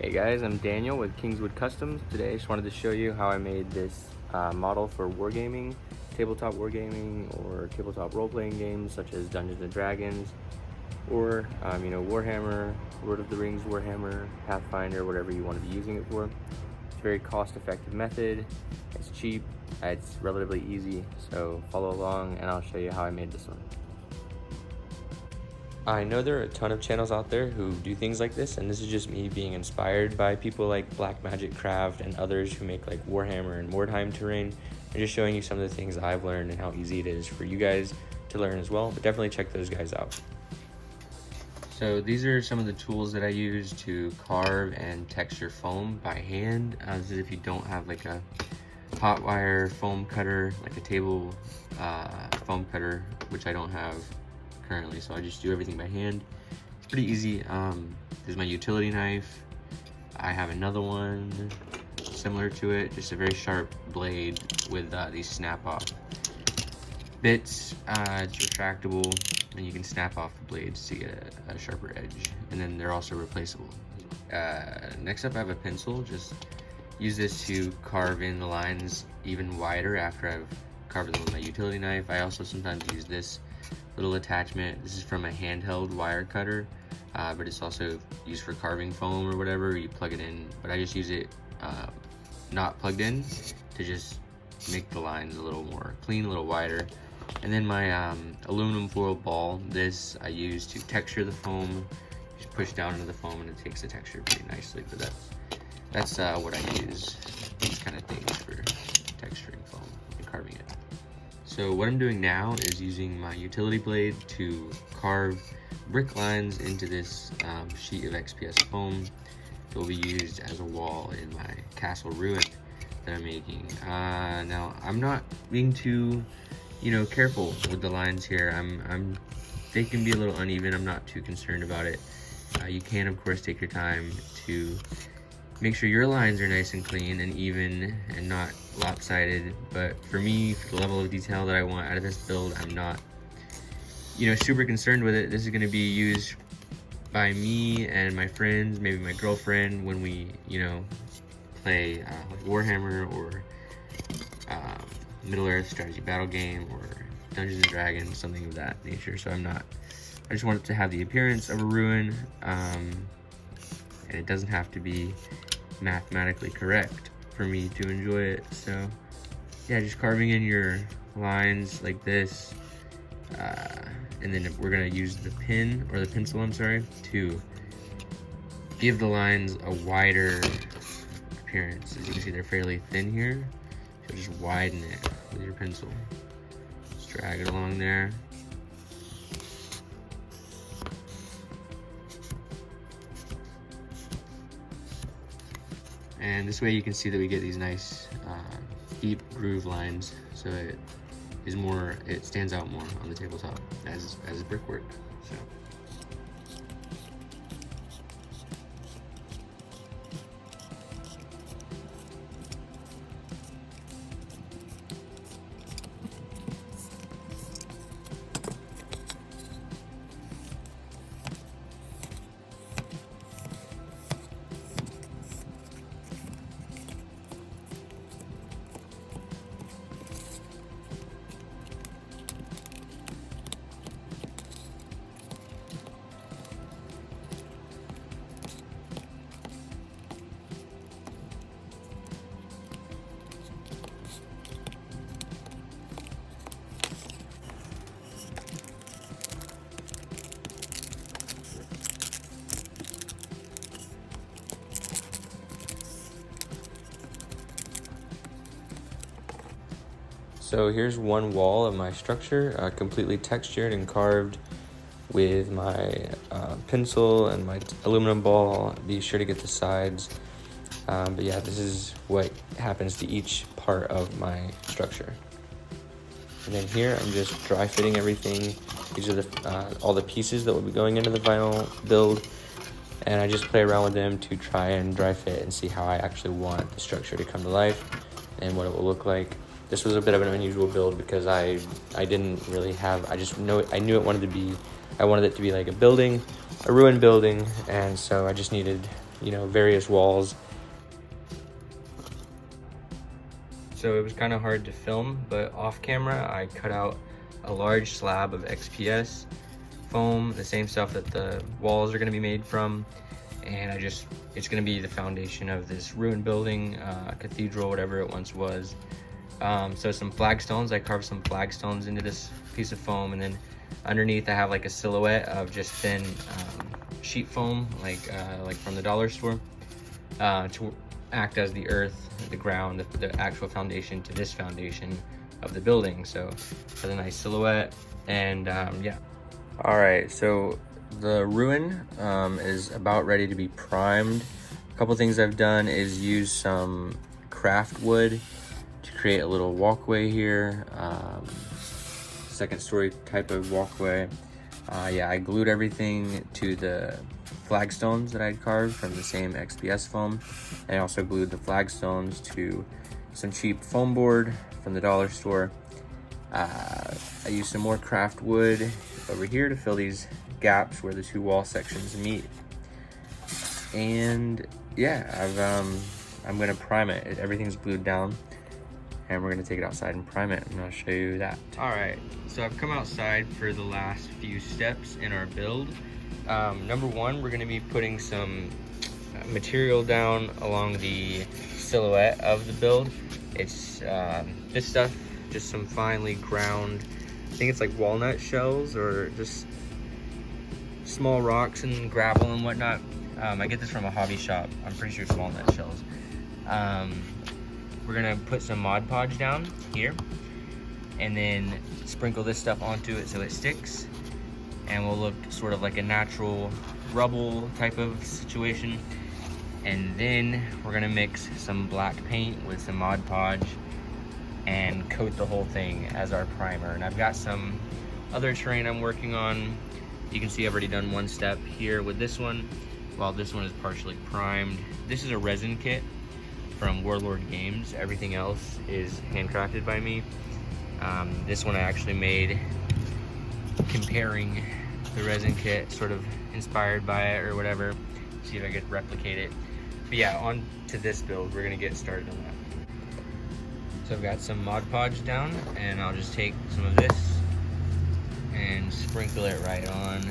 Hey guys, I'm Daniel with Kingswood Customs. Today I just wanted to show you how I made this model for wargaming, tabletop wargaming, or tabletop role-playing games such as Dungeons and Dragons, or Warhammer, Lord of the Rings Warhammer, Pathfinder, whatever you want to be using it for. It's a very cost-effective method, it's cheap, it's relatively easy, so follow along and I'll show you how I made this one. I know there are a ton of channels out there who do things like this, and this is just me being inspired by people like Black Magic Craft and others who make like Warhammer and Mordhiem terrain, and just showing you some of the things I've learned and how easy it is for you guys to learn as well, but definitely check those guys out. So these are some of the tools that I use to carve and texture foam by hand. This is if you don't have like a hot wire foam cutter, like a table foam cutter, which I don't have currently, so I just do everything by hand. It's pretty easy. There's my utility knife. I have another one similar to it, just a very sharp blade with these snap off bits. It's retractable and you can snap off the blades to get a sharper edge, and then they're also replaceable. Next up I have a pencil. Just use this to carve in the lines even wider after I've carved them with my utility knife. I also sometimes use this little attachment. This is from a handheld wire cutter, but it's also used for carving foam or whatever. You plug it in, but I just use it not plugged in to just make the lines a little more clean, a little wider. And then my aluminum foil ball, this I use to texture the foam. Just push down into the foam and it takes the texture pretty nicely. But that's what I use, these kind of things for texturing foam and carving it. So what I'm doing now is using my utility blade to carve brick lines into this sheet of XPS foam that will be used as a wall in my castle ruin that I'm making. Now I'm not being too, careful with the lines here. They can be a little uneven. I'm not too concerned about it. You can of course take your time to make sure your lines are nice and clean and even and not lopsided, but for me, for the level of detail that I want out of this build, I'm not super concerned with it. This is going to be used by me and my friends, maybe my girlfriend, when we play like Warhammer or Middle Earth strategy battle game or Dungeons and Dragons, something of that nature. So I just want it to have the appearance of a ruin, and it doesn't have to be mathematically correct for me to enjoy it. So yeah, just carving in your lines like this, and then we're gonna use the pen, or the pencil, I'm sorry, to give the lines a wider appearance. As you can see, they're fairly thin here, so just widen it with your pencil. Just drag it along there. And this way you can see that we get these nice deep groove lines, so it stands out more on the tabletop as brickwork. So. So here's one wall of my structure, completely textured and carved with my pencil and my aluminum ball. Be sure to get the sides. But yeah, this is what happens to each part of my structure. And then here I'm just dry fitting everything. These are all the pieces that will be going into the final build. And I just play around with them to try and dry fit and see how I actually want the structure to come to life and what it will look like. This was a bit of an unusual build because I didn't really have, I wanted it to be like a building, a ruined building, and so I just needed various walls. So it was kind of hard to film, but off camera, I cut out a large slab of XPS foam, the same stuff that the walls are gonna be made from. And it's gonna be the foundation of this ruined building, cathedral, whatever it once was. So some flagstones, I carved some flagstones into this piece of foam, and then underneath I have like a silhouette of just thin sheet foam, like from the dollar store, to act as the earth, the ground, the actual foundation to this foundation of the building. So has a nice silhouette, and yeah. All right, so the ruin is about ready to be primed. A couple things I've done is use some craft wood to create a little walkway here, second story type of walkway. Yeah, I glued everything to the flagstones that I'd carved from the same XPS foam. And I also glued the flagstones to some cheap foam board from the dollar store. I used some more craft wood over here to fill these gaps where the two wall sections meet. And yeah, I'm gonna prime it. Everything's glued down, and we're gonna take it outside and prime it, and I'll show you that. All right, so I've come outside for the last few steps in our build. Number one, we're gonna be putting some material down along the silhouette of the build. It's this stuff, just some finely ground, I think it's like walnut shells or just small rocks and gravel and whatnot. I get this from a hobby shop. I'm pretty sure it's walnut shells. We're gonna put some Mod Podge down here and then sprinkle this stuff onto it so it sticks, and will look sort of like a natural rubble type of situation. And then we're gonna mix some black paint with some Mod Podge and coat the whole thing as our primer. And I've got some other terrain I'm working on. You can see I've already done one step here with this one, while this one is partially primed. This is a resin kit from Warlord Games. Everything else is handcrafted by me. This one I actually made comparing the resin kit, sort of inspired by it or whatever. See if I could replicate it. But yeah, on to this build. We're gonna get started on that. So I've got some Mod Podge down, and I'll just take some of this and sprinkle it right on,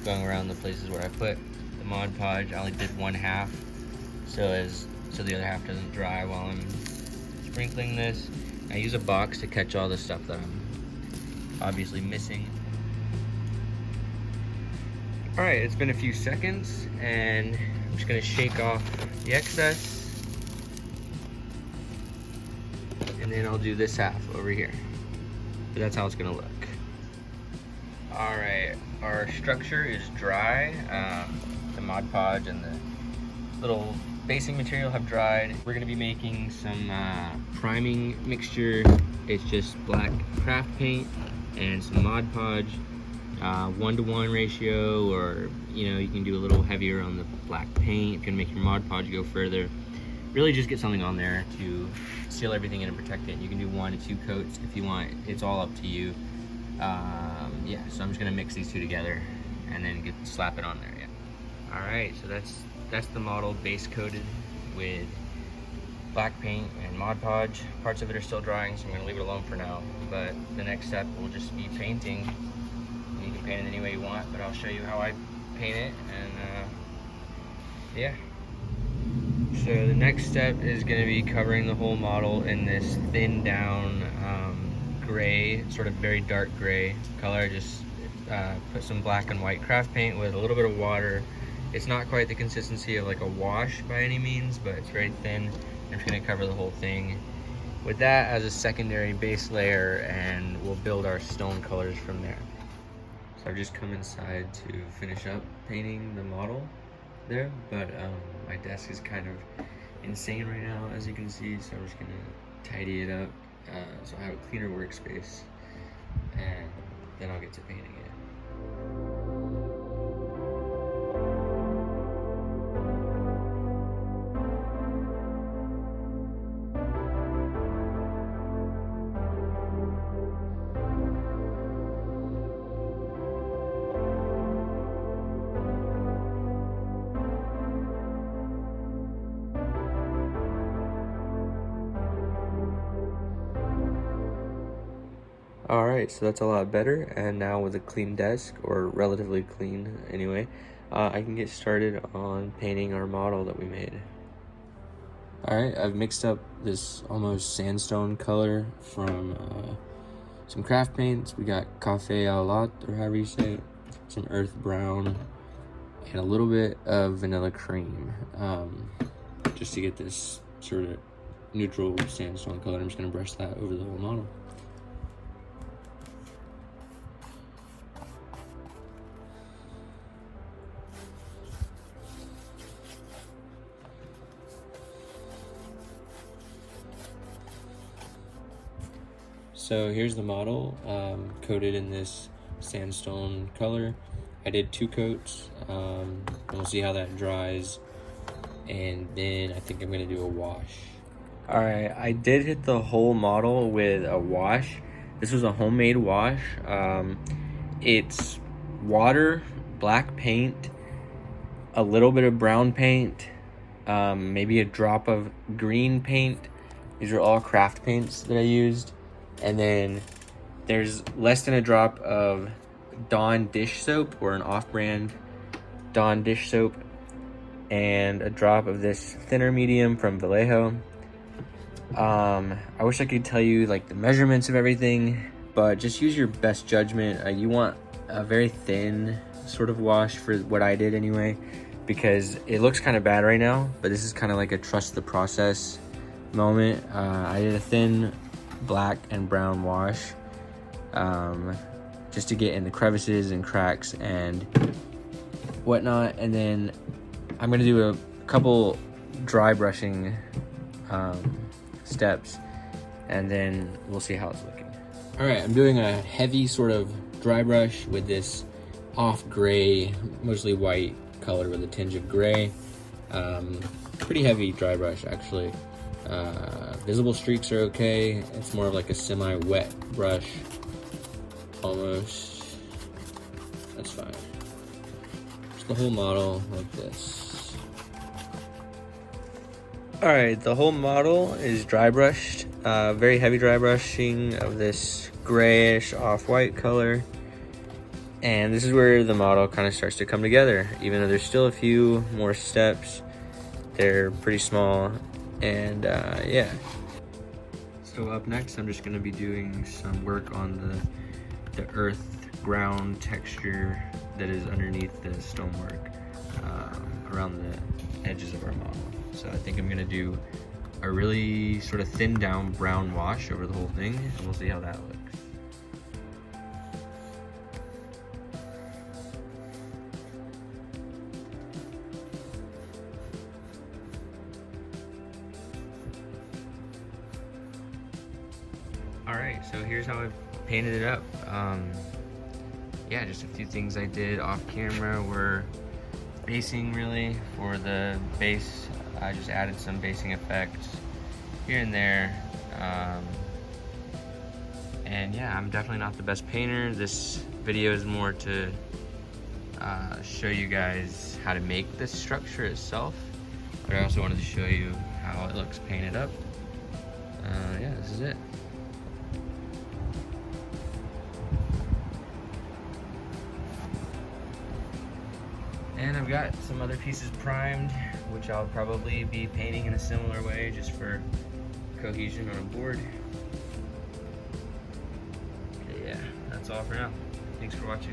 going around the places where I put the Mod Podge. I only did one half, so the other half doesn't dry while I'm sprinkling this. I use a box to catch all the stuff that I'm obviously missing. All right, it's been a few seconds, and I'm just gonna shake off the excess, and then I'll do this half over here. But that's how it's gonna look. All right, our structure is dry. The Mod Podge and the little basing material have dried. We're gonna be making some priming mixture. It's just black craft paint and some Mod Podge, 1-to-1 ratio, or you can do a little heavier on the black paint if you're gonna make your Mod Podge go further. Really just get something on there to seal everything in and protect it. You can do 1 to 2 coats if you want. It's all up to you. Yeah, so I'm just gonna mix these two together and then slap it on there. Yeah. All right, so that's the model base coated with black paint and Mod Podge. Parts of it are still drying, so I'm gonna leave it alone for now. But the next step will just be painting. You can paint it any way you want, but I'll show you how I paint it, and yeah. So the next step is going to be covering the whole model in this thin down gray, sort of very dark gray color. Just put some black and white craft paint with a little bit of water. It's not quite the consistency of like a wash by any means, but it's very thin. I'm just going to cover the whole thing with that as a secondary base layer, and we'll build our stone colors from there. So I've just come inside to finish up painting the model there, but my desk is kind of insane right now, as you can see, so I'm just gonna tidy it up so I have a cleaner workspace, and then I'll get to painting it. Alright, so that's a lot better, and now with a clean desk, or relatively clean anyway, I can get started on painting our model that we made. Alright, I've mixed up this almost sandstone color from some craft paints. We got Cafe au Lat, or however you say it, some earth brown, and a little bit of vanilla cream, just to get this sort of neutral sandstone color. I'm just going to brush that over the whole model. So here's the model, coated in this sandstone color. I did 2 coats, and we'll see how that dries, and then I think I'm gonna do a wash. Alright, I did hit the whole model with a wash. This was a homemade wash. It's water, black paint, a little bit of brown paint, maybe a drop of green paint. These are all craft paints that I used. And then there's less than a drop of Dawn dish soap, or an off-brand Dawn dish soap, and a drop of this thinner medium from Vallejo. I wish I could tell you like the measurements of everything, but just use your best judgment. You want a very thin sort of wash for what I did anyway, because it looks kind of bad right now, but this is kind of like a trust the process moment. I did a thin black and brown wash, just to get in the crevices and cracks and whatnot, and then I'm gonna do a couple dry brushing steps, and then we'll see how it's looking. All right, I'm doing a heavy sort of dry brush with this off gray, mostly white color with a tinge of gray. Pretty heavy dry brush actually. Visible streaks are okay. It's more of like a semi-wet brush, almost. That's fine. Just the whole model like this. All right, the whole model is dry brushed. Very heavy dry brushing of this grayish off-white color. And this is where the model kind of starts to come together. Even though there's still a few more steps, they're pretty small. And yeah. So up next, I'm just gonna be doing some work on the earth ground texture that is underneath the stonework, around the edges of our model. So I think I'm gonna do a really sort of thinned down brown wash over the whole thing, and we'll see how that looks. Alright, so here's how I painted it up. Yeah, just a few things I did off camera were basing really. For the base, I just added some basing effects here and there. And yeah, I'm definitely not the best painter. This video is more to show you guys how to make this structure itself. But I also wanted to show you how it looks painted up. Yeah, this is it. And I've got some other pieces primed, which I'll probably be painting in a similar way, just for cohesion on a board. Okay, yeah, that's all for now. Thanks for watching.